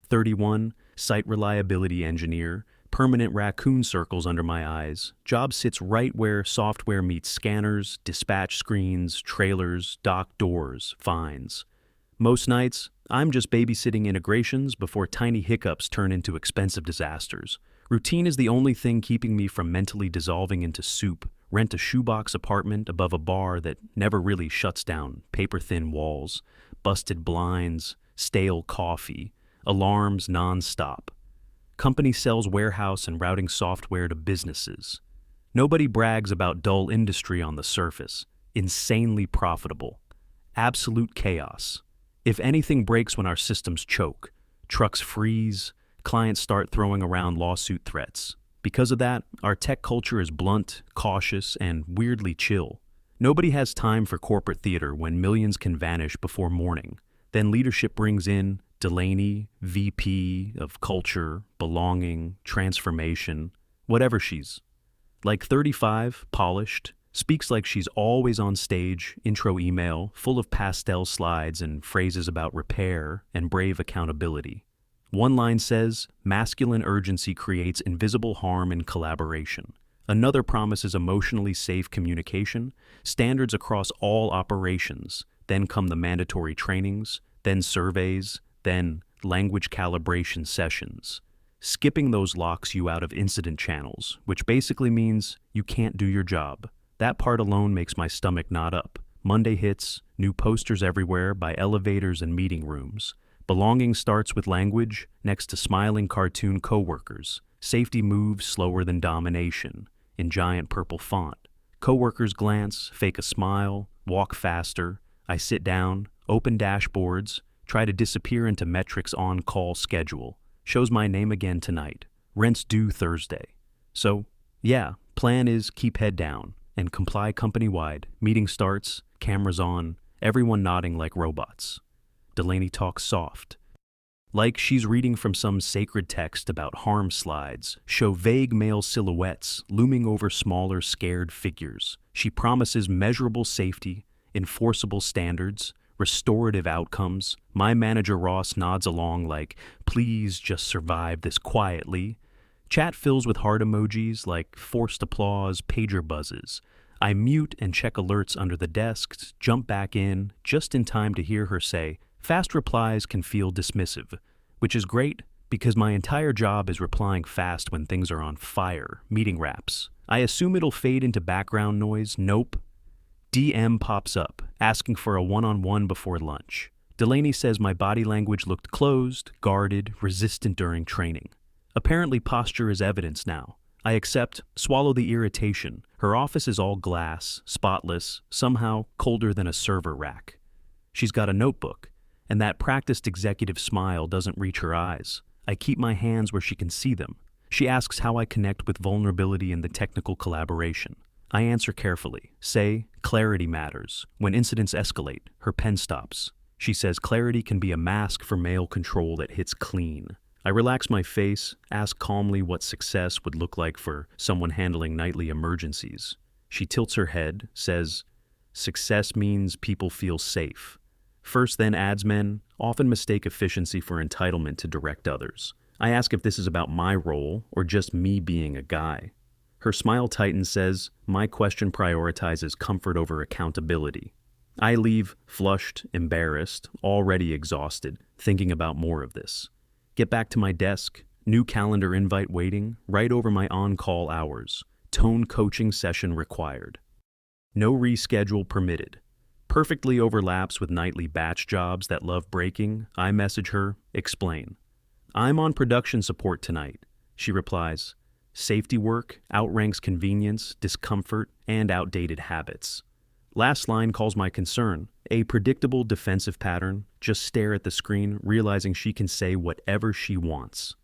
31, site reliability engineer, permanent raccoon circles under my eyes. Job sits right where software meets scanners, dispatch screens, trailers, dock doors, fines. Most nights, I'm just babysitting integrations before tiny hiccups turn into expensive disasters. Routine is the only thing keeping me from mentally dissolving into soup. Rent a shoebox apartment above a bar that never really shuts down, paper-thin walls, busted blinds, stale coffee, alarms non-stop. Company sells warehouse and routing software to businesses. Nobody brags about dull industry on the surface. Insanely profitable. Absolute chaos. If anything breaks when our systems choke, trucks freeze, clients start throwing around lawsuit threats. Because of that, our tech culture is blunt, cautious, and weirdly chill. Nobody has time for corporate theater when millions can vanish before morning. Then leadership brings in Delaney, VP of culture, belonging, transformation, whatever she's. Like 35, polished, speaks like she's always on stage, intro email, full of pastel slides and phrases about repair and brave accountability. One line says, masculine urgency creates invisible harm in collaboration. Another promises emotionally safe communication, standards across all operations. Then come the mandatory trainings, then surveys, then language calibration sessions. Skipping those locks you out of incident channels, which basically means you can't do your job. That part alone makes my stomach knot up. Monday hits, new posters everywhere by elevators and meeting rooms. Belonging starts with language, next to smiling cartoon coworkers. Safety moves slower than domination, in giant purple font. Coworkers glance, fake a smile, walk faster. I sit down, open dashboards, try to disappear into metrics on-call schedule. Shows my name again tonight. Rent's due Thursday. So, yeah, plan is keep head down and comply company-wide. Meeting starts, cameras on, everyone nodding like robots. Delaney talks soft, like she's reading from some sacred text about harm slides, show vague male silhouettes looming over smaller, scared figures. She promises measurable safety, enforceable standards, restorative outcomes. My manager Ross nods along like, please just survive this quietly. Chat fills with heart emojis like forced applause, pager buzzes. I mute and check alerts under the desk, jump back in, just in time to hear her say, fast replies can feel dismissive, which is great because my entire job is replying fast when things are on fire, meeting wraps. I assume it'll fade into background noise. Nope. DM pops up, asking for a one-on-one before lunch. Delaney says my body language looked closed, guarded, resistant during training. Apparently posture is evidence now. I accept, swallow the irritation. Her office is all glass, spotless, somehow colder than a server rack. She's got a notebook, and that practiced executive smile doesn't reach her eyes. I keep my hands where she can see them. She asks how I connect with vulnerability in the technical collaboration. I answer carefully, say, clarity matters. When incidents escalate, her pen stops. She says clarity can be a mask for male control that hits clean. I relax my face, ask calmly what success would look like for someone handling nightly emergencies. She tilts her head, says, success means people feel safe. First then adds men often mistake efficiency for entitlement to direct others. I ask if this is about my role or just me being a guy. Her smile tightens, says, my question prioritizes comfort over accountability. I leave flushed, embarrassed, already exhausted, thinking about more of this. Get back to my desk, new calendar invite waiting, right over my on-call hours. Tone coaching session required. No reschedule permitted. Perfectly overlaps with nightly batch jobs that love breaking. I message her, explain. I'm on production support tonight. She replies, safety work outranks convenience, discomfort, and outdated habits. Last line calls my concern. A predictable defensive pattern, just stare at the screen, realizing she can say whatever she wants.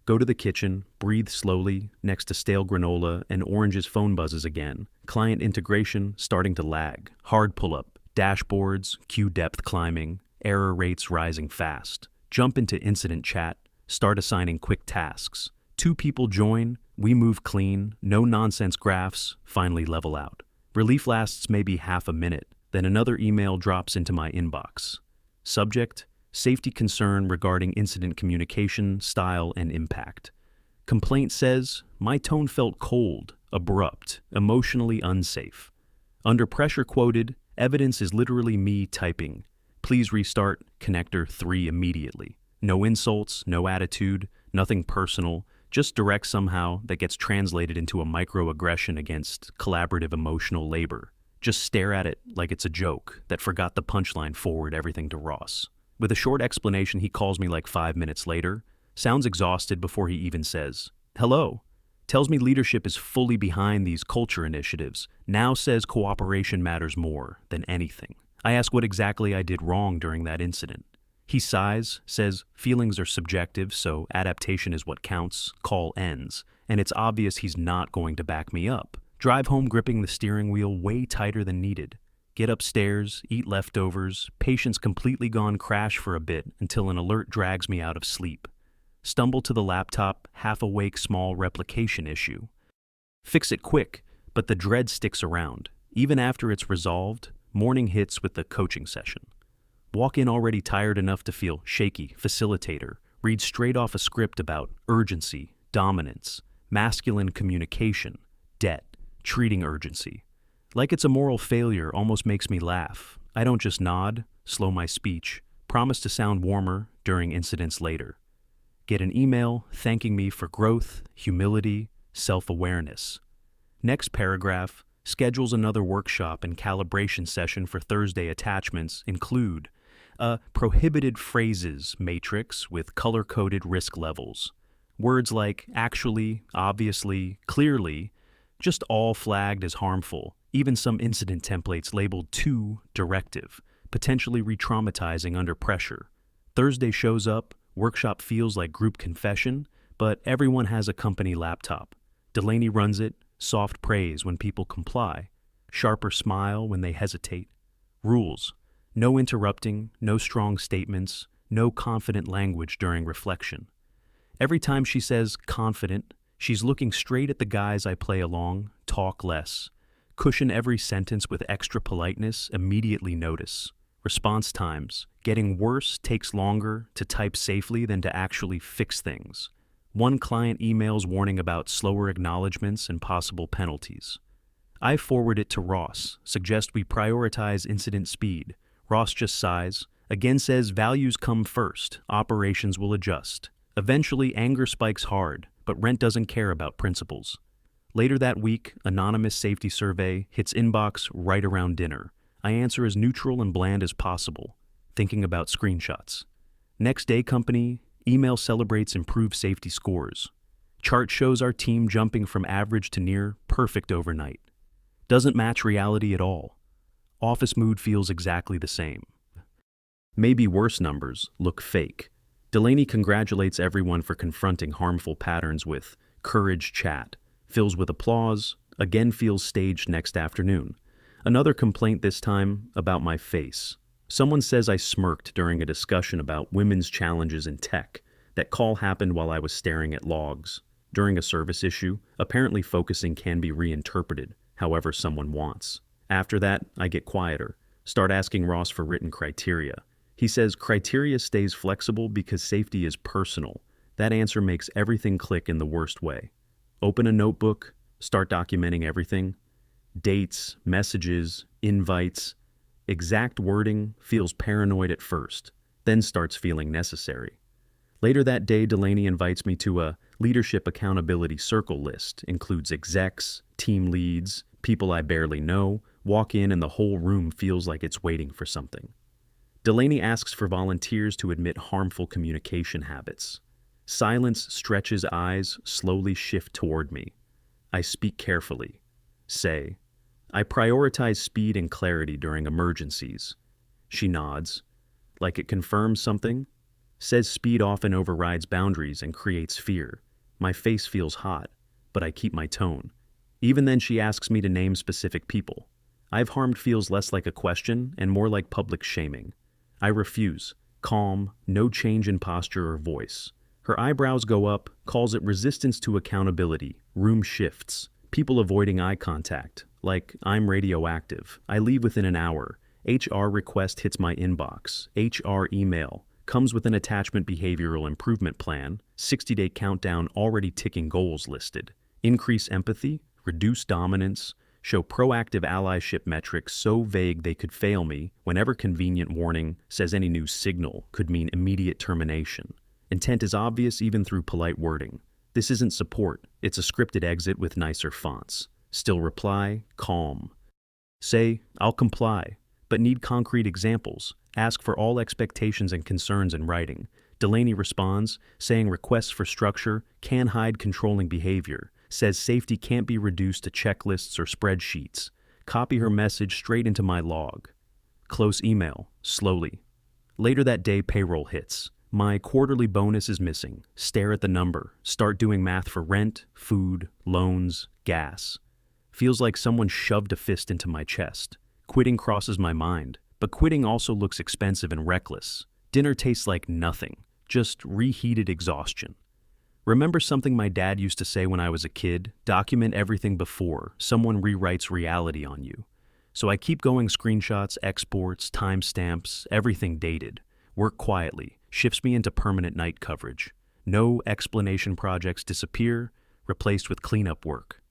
Go to the kitchen, breathe slowly, next to stale granola and Orange's phone buzzes again. Client integration starting to lag. Hard pull-up, dashboards, queue depth climbing, error rates rising fast. Jump into incident chat, start assigning quick tasks. 2 people join, we move clean, no nonsense graphs, finally level out. Relief lasts maybe half a minute, then another email drops into my inbox. Subject, Safety concern regarding incident communication, style, and impact. Complaint says, my tone felt cold, abrupt, emotionally unsafe. Under pressure quoted, evidence is literally me typing. Please restart connector 3 immediately. No insults, no attitude, nothing personal, just direct somehow that gets translated into a microaggression against collaborative emotional labor. Just stare at it like it's a joke that forgot the punchline, forward everything to Ross. With a short explanation, he calls me like 5 minutes later, sounds exhausted before he even says, hello. Tells me leadership is fully behind these culture initiatives, now says cooperation matters more than anything. I ask what exactly I did wrong during that incident. He sighs, says feelings are subjective, so adaptation is what counts, call ends, and it's obvious he's not going to back me up. Drive home gripping the steering wheel way tighter than needed. Get upstairs, eat leftovers, patience completely gone crash for a bit until an alert drags me out of sleep. Stumble to the laptop, half-awake small replication issue. Fix it quick, but the dread sticks around. Even after it's resolved, morning hits with the coaching session. Walk in already tired enough to feel shaky, facilitator, read straight off a script about urgency, dominance, masculine communication, debt, treating urgency. Like it's a moral failure almost makes me laugh. I don't just nod, slow my speech, promise to sound warmer during incidents later. Get an email thanking me for growth, humility, self-awareness. Next paragraph schedules another workshop and calibration session for Thursday. Attachments include a prohibited phrases matrix with color-coded risk levels. Words like actually, obviously, clearly, just all flagged as harmful. Even some incident templates labeled too directive, potentially re-traumatizing under pressure. Thursday shows up, workshop feels like group confession, but everyone has a company laptop. Delaney runs it, soft praise when people comply, sharper smile when they hesitate. Rules: no interrupting, no strong statements, no confident language during reflection. Every time she says confident, she's looking straight at the guys I play along, talk less. Cushion every sentence with extra politeness, immediately notice. Response times: getting worse takes longer to type safely than to actually fix things. One client emails warning about slower acknowledgments and possible penalties. I forward it to Ross, suggest we prioritize incident speed. Ross just sighs, again says values come first, operations will adjust. Eventually anger spikes hard, but Rent doesn't care about principles. Later that week, anonymous safety survey hits inbox right around dinner. I answer as neutral and bland as possible, thinking about screenshots. Next day, company, email celebrates improved safety scores. Chart shows our team jumping from average to near perfect overnight. Doesn't match reality at all. Office mood feels exactly the same. Maybe worse numbers look fake. Delaney congratulates everyone for confronting harmful patterns with courage chat. Fills with applause, again feels staged next afternoon. Another complaint this time about my face. Someone says I smirked during a discussion about women's challenges in tech. That call happened while I was staring at logs. During a service issue, apparently focusing can be reinterpreted, however someone wants. After that, I get quieter, start asking Ross for written criteria. He says criteria stays flexible because safety is personal. That answer makes everything click in the worst way. Open a notebook, start documenting everything. Dates, messages, invites. Exact wording feels paranoid at first, then starts feeling necessary. Later that day, Delaney invites me to a leadership accountability circle list. Includes execs, team leads, people I barely know. Walk in and the whole room feels like it's waiting for something. Delaney asks for volunteers to admit harmful communication habits. Silence stretches eyes, slowly shift toward me. I speak carefully. Say, I prioritize speed and clarity during emergencies. She nods, like it confirms something. Says speed often overrides boundaries and creates fear. My face feels hot, but I keep my tone. Even then she asks me to name specific people. I've harmed feels less like a question and more like public shaming. I refuse. Calm, no change in posture or voice. Her eyebrows go up, calls it resistance to accountability. Room shifts. People avoiding eye contact. Like, I'm radioactive. I leave within an hour. HR request hits my inbox. HR email. Comes with an attachment behavioral improvement plan, 60-day countdown already ticking goals listed. Increase empathy, reduce dominance, show proactive allyship metrics so vague they could fail me whenever convenient warning says any new signal could mean immediate termination. Intent is obvious even through polite wording. This isn't support, it's a scripted exit with nicer fonts. Still reply, calm. Say, I'll comply, but need concrete examples. Ask for all expectations and concerns in writing. Delaney responds, saying requests for structure can hide controlling behavior. Says safety can't be reduced to checklists or spreadsheets. Copy her message straight into my log. Close email, slowly. Later that day, payroll hits. My quarterly bonus is missing. Stare at the number. Start doing math for rent, food, loans, gas. Feels like someone shoved a fist into my chest. Quitting crosses my mind, but quitting also looks expensive and reckless. Dinner tastes like nothing, just reheated exhaustion. Remember something my dad used to say when I was a kid? Document everything before someone rewrites reality on you. So I keep going: screenshots, exports, timestamps, everything dated. Work quietly, shifts me into permanent night coverage. No explanation projects disappear, replaced with cleanup work.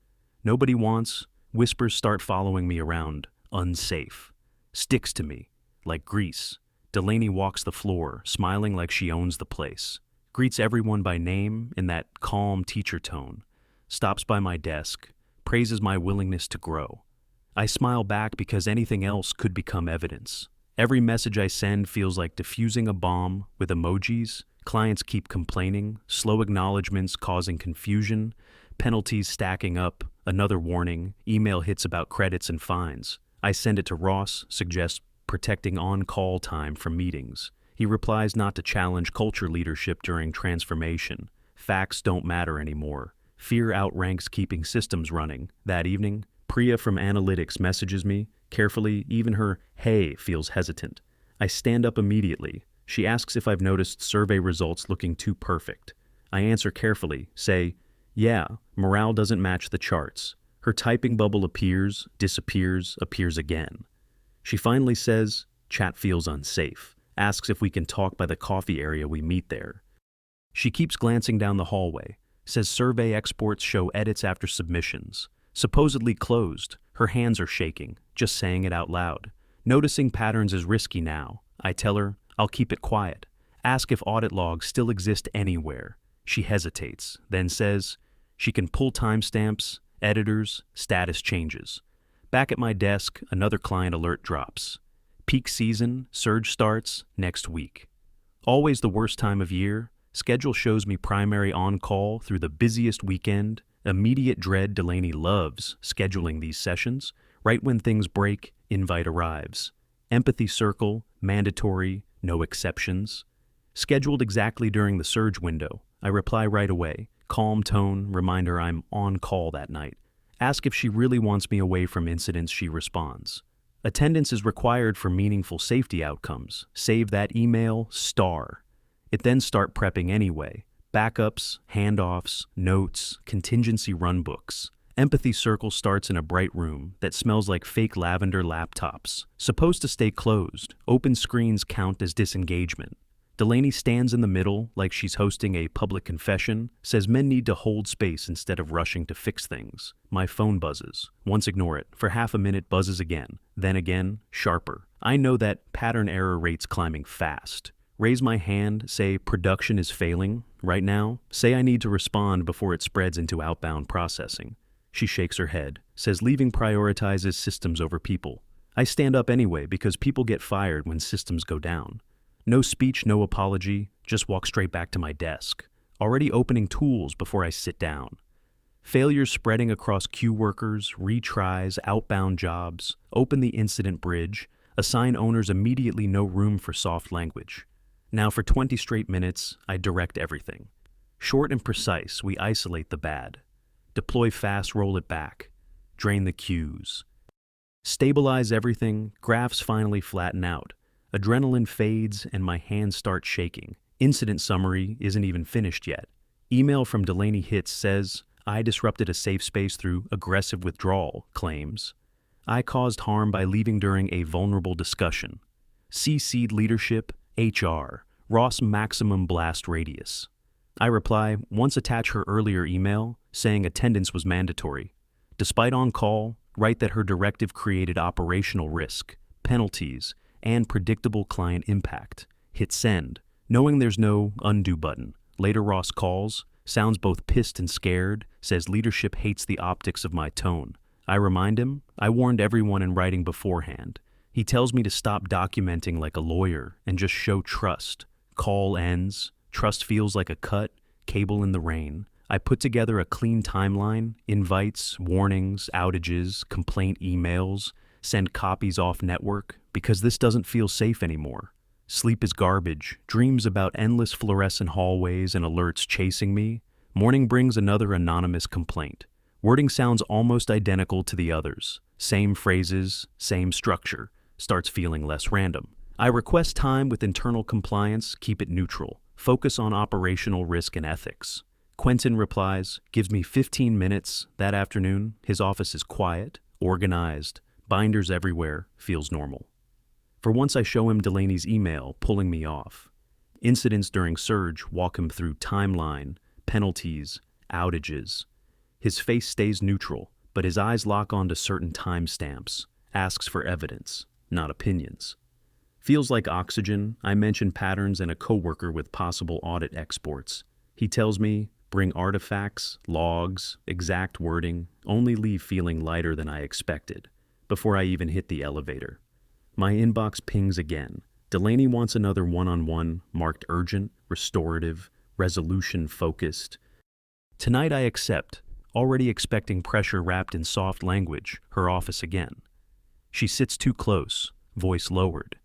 Nobody wants, whispers start following me around, unsafe. Sticks to me, like grease. Delaney walks the floor, smiling like she owns the place. Greets everyone by name in that calm teacher tone. Stops by my desk, praises my willingness to grow. I smile back because anything else could become evidence. Every message I send feels like diffusing a bomb with emojis. Clients keep complaining, slow acknowledgements causing confusion, penalties stacking up, another warning, email hits about credits and fines. I send it to Ross, suggest protecting on-call time from meetings. He replies not to challenge culture leadership during transformation. Facts don't matter anymore. Fear outranks keeping systems running. That evening, Priya from Analytics messages me. Carefully, even her "hey" feels hesitant. I stand up immediately. She asks if I've noticed survey results looking too perfect. I answer carefully, say, yeah, morale doesn't match the charts. Her typing bubble appears, disappears, appears again. She finally says, chat feels unsafe. Asks if we can talk by the coffee area we meet there. She keeps glancing down the hallway. Says survey exports show edits after submissions. Supposedly closed. Her hands are shaking, just saying it out loud. Noticing patterns is risky now. I tell her, I'll keep it quiet. Ask if audit logs still exist anywhere. She hesitates, then says she can pull timestamps, editors, status changes. Back at my desk, another client alert drops. Peak season, surge starts next week. Always the worst time of year. Schedule shows me primary on-call through the busiest weekend. Immediate dread. Delaney loves scheduling these sessions. Right when things break, invite arrives. Empathy circle, mandatory, no exceptions. Scheduled exactly during the surge window. I reply right away. Calm tone, remind her I'm on call that night. Ask if she really wants me away from incidents. She responds. Attendance is required for meaningful safety outcomes. Save that email, star. It then start prepping anyway. Backups, handoffs, notes, contingency runbooks. Empathy circle starts in a bright room that smells like fake lavender laptops. Supposed to stay closed. Open screens count as disengagement. Delaney stands in the middle like she's hosting a public confession, says men need to hold space instead of rushing to fix things. My phone buzzes. Once ignore it. For half a minute, buzzes again. Then again, sharper. I know that pattern error rate's climbing fast. Raise my hand, say production is failing right now. Say I need to respond before it spreads into outbound processing. She shakes her head, says leaving prioritizes systems over people. I stand up anyway because people get fired when systems go down. No speech, no apology, just walk straight back to my desk. Already opening tools before I sit down. Failures spreading across queue workers, retries, outbound jobs. Open the incident bridge. Assign owners immediately, no room for soft language. Now for 20 straight minutes, I direct everything. Short and precise, we isolate the bad. Deploy fast, roll it back. Drain the queues. Stabilize everything, graphs finally flatten out. Adrenaline fades and my hands start shaking. Incident summary isn't even finished yet. Email from Delaney hits, says, I disrupted a safe space through aggressive withdrawal, claims. I caused harm by leaving during a vulnerable discussion. CC'd leadership, HR, Ross maximum blast radius. I reply, once attach her earlier email saying attendance was mandatory. Despite on call, write that her directive created operational risk, penalties, and predictable client impact. Hit send. Knowing there's no undo button. Later Ross calls, sounds both pissed and scared, says leadership hates the optics of my tone. I remind him, I warned everyone in writing beforehand. He tells me to stop documenting like a lawyer and just show trust. Call ends. Trust feels like a cut, cable in the rain. I put together a clean timeline, invites, warnings, outages, complaint emails, send copies off network, because this doesn't feel safe anymore. Sleep is garbage, dreams about endless fluorescent hallways and alerts chasing me. Morning brings another anonymous complaint. Wording sounds almost identical to the others. Same phrases, same structure. Starts feeling less random. I request time with internal compliance, keep it neutral. Focus on operational risk and ethics. Quentin replies, gives me 15 minutes. That afternoon, his office is quiet, organized, binders everywhere, feels normal. For once I show him Delaney's email, pulling me off. Incidents during surge walk him through timeline, penalties, outages. His face stays neutral, but his eyes lock onto certain timestamps, asks for evidence, not opinions. Feels like oxygen. I mention patterns and a coworker with possible audit exports. He tells me, bring artifacts, logs, exact wording, only leave feeling lighter than I expected, before I even hit the elevator. My inbox pings again. Delaney wants another one-on-one, marked urgent, restorative, resolution-focused. Tonight I accept, already expecting pressure wrapped in soft language, her office again. She sits too close, voice lowered.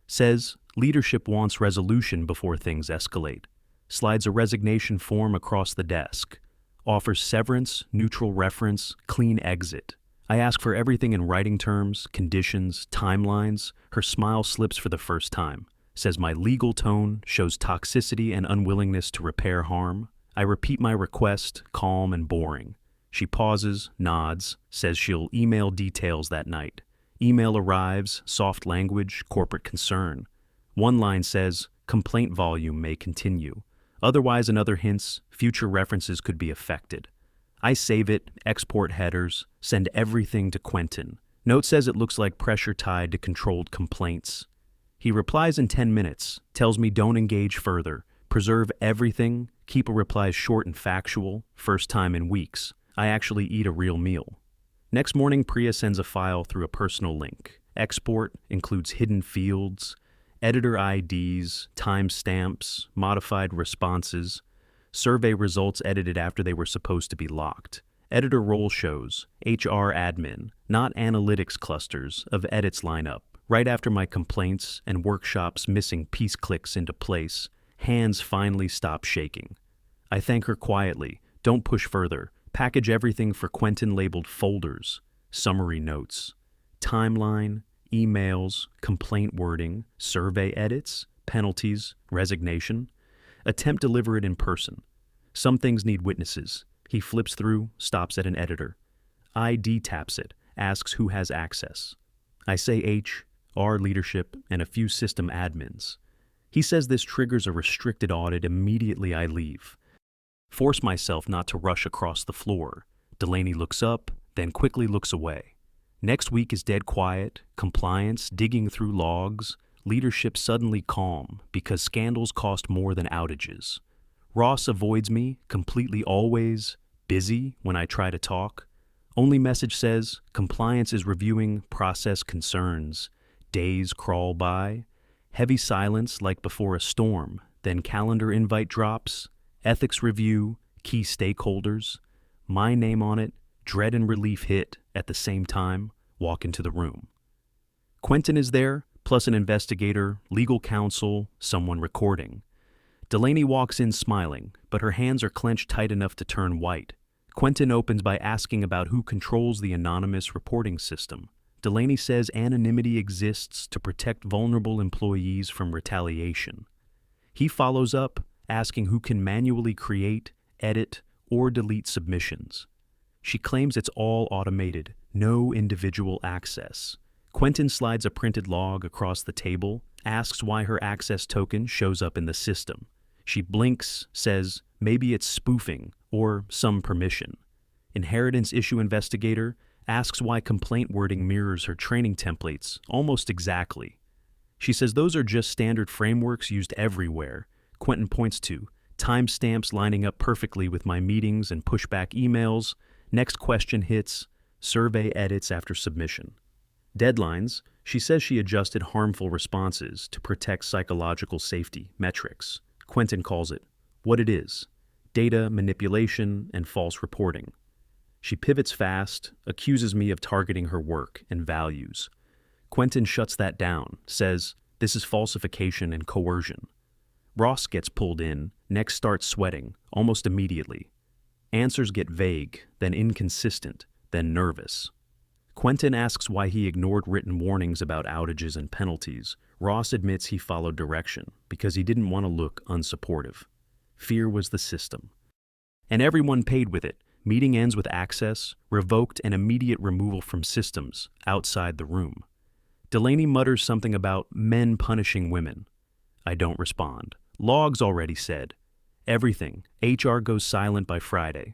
Says, leadership wants resolution before things escalate. Slides a resignation form across the desk. Offers severance, neutral reference, clean exit. I ask for everything in writing terms, conditions, timelines. Her smile slips for the first time. Says my legal tone shows toxicity and unwillingness to repair harm. I repeat my request, calm and boring. She pauses, nods, says she'll email details that night. Email arrives, soft language, corporate concern. One line says, complaint volume may continue. Otherwise, another hints, future references could be affected. I save it, export headers, send everything to Quentin. Note says it looks like pressure tied to controlled complaints. He replies in 10 minutes, tells me don't engage further, preserve everything, keep a replies short and factual, first time in weeks. I actually eat a real meal. Next morning, Priya sends a file through a personal link. Export includes hidden fields, editor IDs, timestamps, modified responses, survey results edited after they were supposed to be locked. Editor role shows, HR admin, not analytics clusters of edits line up. Right after my complaints and workshops missing piece clicks into place, hands finally stop shaking. I thank her quietly, don't push further, package everything for Quentin labeled folders, summary notes, timeline, emails, complaint wording, survey edits, penalties, resignation. Attempt deliver it in person. Some things need witnesses. He flips through, stops at an editor. ID taps it, asks who has access. I say H, R leadership, and a few system admins. He says this triggers a restricted audit. Immediately I leave. Force myself not to rush across the floor. Delaney looks up, then quickly looks away. Next week is dead quiet, compliance, digging through logs, leadership suddenly calm because scandals cost more than outages. Ross avoids me, completely always, busy when I try to talk. Only message says, compliance is reviewing process concerns. Days crawl by. Heavy silence like before a storm. Then calendar invite drops. Ethics review, key stakeholders. My name on it, dread and relief hit at the same time, walk into the room. Quentin is there, plus an investigator, legal counsel, someone recording. Delaney walks in smiling, but her hands are clenched tight enough to turn white. Quentin opens by asking about who controls the anonymous reporting system. Delaney says anonymity exists to protect vulnerable employees from retaliation. He follows up, asking who can manually create, edit, or delete submissions. She claims it's all automated, no individual access. Quentin slides a printed log across the table, asks why her access token shows up in the system. She blinks, says maybe it's spoofing or some permission. Inheritance issue investigator asks why complaint wording mirrors her training templates almost exactly. She says those are just standard frameworks used everywhere. Quentin points to timestamps lining up perfectly with my meetings and pushback emails. Next question hits, survey edits after submission. Deadlines, she says she adjusted harmful responses to protect psychological safety metrics. Quentin calls it what it is, data manipulation and false reporting. She pivots fast, accuses me of targeting her work and values. Quentin shuts that down, says this is falsification and coercion. Ross gets pulled in, neck starts sweating, almost immediately. Answers get vague, then inconsistent, then nervous. Quentin asks why he ignored written warnings about outages and penalties. Ross admits he followed direction because he didn't want to look unsupportive. Fear was the system. And everyone paid with it. Meeting ends with access, revoked, and immediate removal from systems outside the room. Delaney mutters something about men punishing women. I don't respond. Logs already said. Everything. HR goes silent by Friday.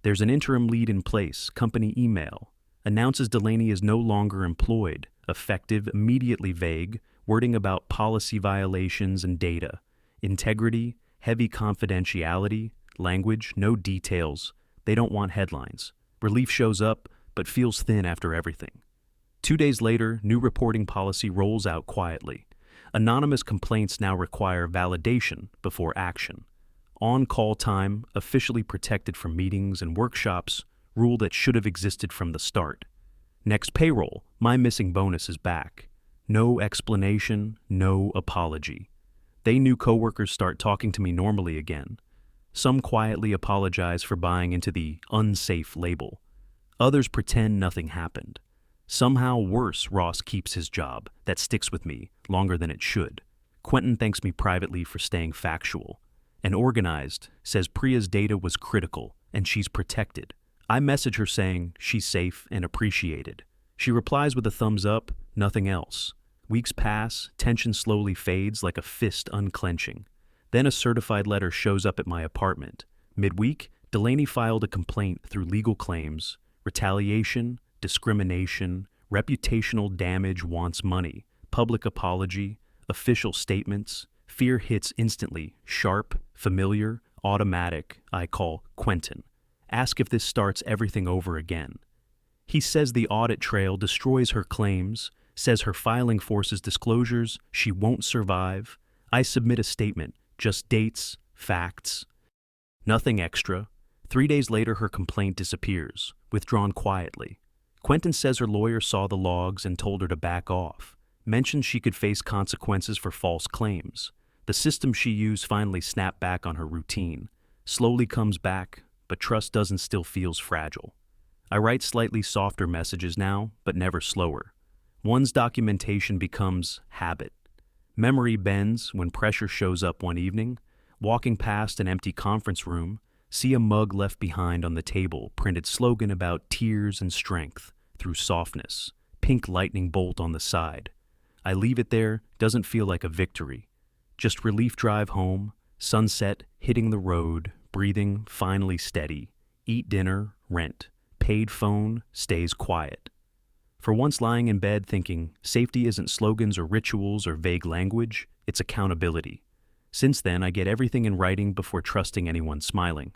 There's an interim lead in place, company email. Announces Delaney is no longer employed. Effective, immediately vague, wording about policy violations and data. Integrity, heavy confidentiality, language, no details. They don't want headlines. Relief shows up, but feels thin after everything. 2 days later, new reporting policy rolls out quietly. Anonymous complaints now require validation before action. On-call time, officially protected from meetings and workshops, rule that should have existed from the start. Next payroll, my missing bonus is back. No explanation, no apology. They new coworkers start talking to me normally again. Some quietly apologize for buying into the unsafe label. Others pretend nothing happened. Somehow worse, Ross keeps his job. That sticks with me longer than it should. Quentin thanks me privately for staying factual. And organized, says Priya's data was critical and she's protected. I message her saying she's safe and appreciated. She replies with a thumbs up, nothing else. Weeks pass, tension slowly fades like a fist unclenching. Then a certified letter shows up at my apartment. Midweek, Delaney filed a complaint through legal claims, retaliation, discrimination, reputational damage wants money, public apology, official statements. Fear hits instantly, sharp, familiar, automatic. I call Quentin. Ask if this starts everything over again. He says the audit trail destroys her claims, says her filing forces disclosures she won't survive. I submit a statement, just dates, facts. Nothing extra. 3 days later, her complaint disappears, withdrawn quietly. Quentin says her lawyer saw the logs and told her to back off, mentions she could face consequences for false claims. The system she used finally snapped back on her routine. Slowly comes back, but trust doesn't still feels fragile. I write slightly softer messages now, but never slower. One's documentation becomes habit. Memory bends when pressure shows up one evening. Walking past an empty conference room, see a mug left behind on the table, printed slogan about tears and strength through softness, pink lightning bolt on the side. I leave it there, doesn't feel like a victory. Just relief drive home, sunset, hitting the road, breathing, finally steady. Eat dinner, rent. Paid phone, stays quiet. For once lying in bed thinking, safety isn't slogans or rituals or vague language, it's accountability. Since then, I get everything in writing before trusting anyone smiling.